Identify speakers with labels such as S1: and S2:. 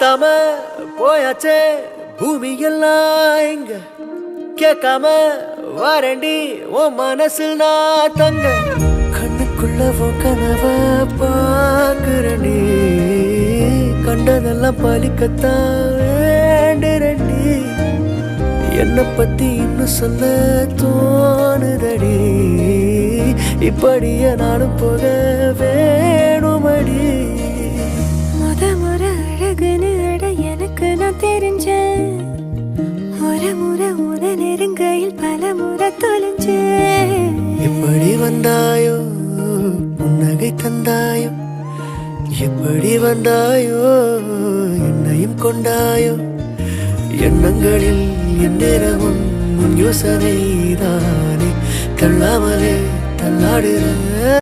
S1: பார்த்தாம போயாச்சே பூமி எல்லாம் இங்க கேட்காம வாரண்டி உன் மனசில் நான் தங்க கண்ணுக்குள்ள உன் கனவ பாக்குறண்டி கண்டதெல்லாம் பலிக்கத்தான் வேண்டுறண்டி என்னை பத்தி இன்னும் சொல்ல தோணுதடி இப்படியே நானும் போக வேணுமடி
S2: முறை அழகுன்னு அட எனக்கு நான் தெரிஞ்சேன் ஒரு முறை உத நெருங்கையில் பல முறை தொலைஞ்சேன்
S1: எப்படி வந்தாயோ புன்னகை தந்தாயோ எப்படி வந்தாயோ என்னையும் கொண்டாயோ எண்ணங்களில் எந்நேரமும் யோசனை தானே தள்ளாமலே தள்ளாடுற